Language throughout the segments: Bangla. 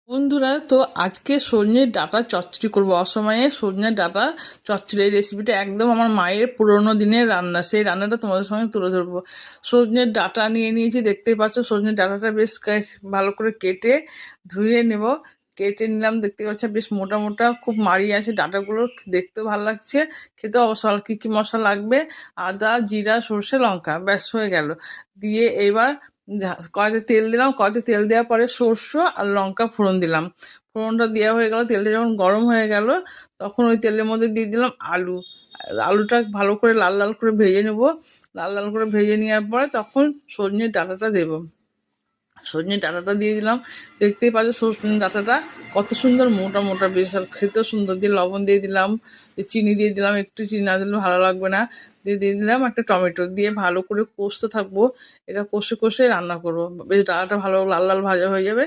বন্ধুরা, তো আজকে সজনের ডাঁটা চচ্চড়ি করবো। অসময়ে সজনের ডাঁটা চচ্চড়ি, এই রেসিপিটা একদম আমার মায়ের পুরোনো দিনের রান্না। সেই রান্নাটা তোমাদের সঙ্গে তুলে ধরবো। সজনের ডাঁটা নিয়ে নিয়েছি, দেখতেই পাচ্ছ। সজনের ডাঁটাটা বেশ ভালো করে কেটে ধুয়ে নেব। কেটে নিলাম, দেখতে পাচ্ছ বেশ মোটা মোটা, খুব মাড়ি আছে ডাঁটাগুলো, দেখতেও ভালো লাগছে, খেতে অবশ্য। কী কী মশলা লাগবে: আদা, জিরা, সর্ষে, লঙ্কা, ব্যাস হয়ে গেল। দিয়ে এবার কড়াইতে তেল দিলাম। কড়াইতে তেল দেওয়ার পরে সর্ষে আর লঙ্কা ফোড়ন দিলাম। ফোড়নটা দেওয়া হয়ে গেল, তেলটা যখন গরম হয়ে গেল তখন ওই তেলের মধ্যে দিয়ে দিলাম আলু। আলুটা ভালো করে লাল লাল করে ভেজে নেব। লাল লাল করে ভেজে নেওয়ার পরে তখন সজনের ডাঁটাটা দেবো। সজনের ডাঁটাটা দিয়ে দিলাম। দেখতেই পাচ্ছ সজনের ডাঁটাটা কত সুন্দর মোটা মোটা, বেশ আর খেতেও সুন্দর। দিয়ে লবণ দিয়ে দিলাম, চিনি দিয়ে দিলাম, একটু চিনি না দিলে ভালো লাগবে না। দিয়ে দিলাম একটা টমেটো। দিয়ে ভালো করে কষতে থাকবো। এটা কষে কষে রান্না করবো, বেশ ডাঁটাটা ভালো লাল লাল ভাজা হয়ে যাবে।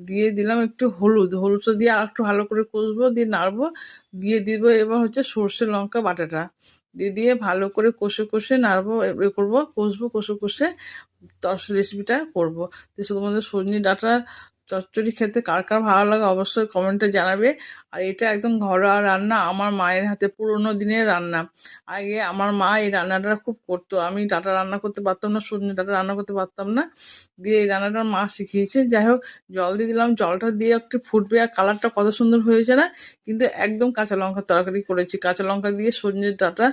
দিয়ে দিলাম একটু হলুদটা দিয়ে আর একটু ভালো করে কষবো, দিয়ে নাড়বো। দিয়ে দিব এবার হচ্ছে সর্ষে লঙ্কা বাটাটা। দিয়ে ভালো করে কষে কষে নাড়বো, করবো, কষবো, কষে কষে রেসিপিটা করবো। তো শুধুমাত্র সজনে ডাঁটা চচ্চড়ি খেতে কার কার ভালো লাগে অবশ্যই কমেন্টে জানাবে। আর এটা একদম ঘরোয়া রান্না, আমার মায়ের হাতে পুরোনো দিনের রান্না। আগে আমার মা এই রান্নাটা খুব করতো। আমি ডাঁটা রান্না করতে পারতাম না, সজনে ডাঁটা রান্না করতে পারতাম না। দিয়ে এই রান্নাটা মা শিখিয়েছে। যাই হোক, জল দিয়ে দিলাম, জলটা দিয়ে একটু ফুটবে। আর কালারটা কত সুন্দর হয়েছে না? কিন্তু একদম কাঁচা লঙ্কার তরকারি করেছি। কাঁচা লঙ্কা দিয়ে সজনে ডাঁটা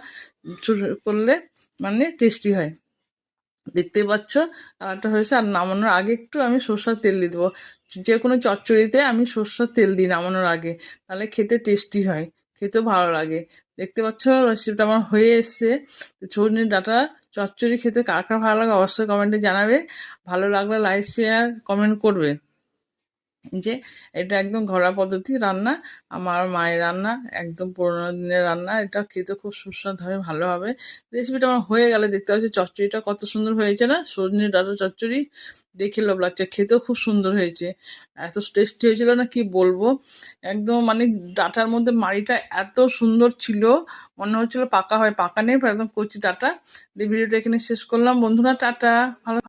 করলে মানে টেস্টি হয়। দেখতেই পাচ্ছ কালারটা হয়েছে। আর নামানোর আগে একটু আমি সর্ষের তেল দিয়ে দেবো। যে কোনো চচ্চড়িতে আমি সর্ষের তেল দিই নামানোর আগে, তাহলে খেতে টেস্টি হয়, খেতেও ভালো লাগে। দেখতে পাচ্ছ রেসিপিটা আমার হয়ে এসছে। তো সজনে ডাঁটা চচ্চড়ি খেতে কার কার ভালো লাগে অবশ্যই কমেন্টে জানাবে। ভালো লাগলে লাইক, শেয়ার, কমেন্ট করবে। যে এটা একদম ঘরোয়া পদ্ধতি রান্না, আমার মায়ের রান্না, একদম পুরোনো দিনের রান্না। এটা খেতে খুব সুস্বাদু হয়, ভালো হবে। রেসিপিটা আমার হয়ে গেলে দেখতে পাচ্ছি চচ্চড়িটা কত সুন্দর হয়েছে না? সজনে ডাঁটা চচ্চড়ি দেখে লোভ লাগছে, খেতেও খুব সুন্দর হয়েছে। এত টেস্টি হয়েছিল না কি বলবো। একদম মানে ডাঁটার মধ্যে মাড়িটা এত সুন্দর ছিল, মনে হচ্ছিল পাকা হয়, পাকা নেই, একদম কচি ডাঁটা। দিয়ে ভিডিওটা এখানে শেষ করলাম বন্ধুরা, টাটা। ভালো।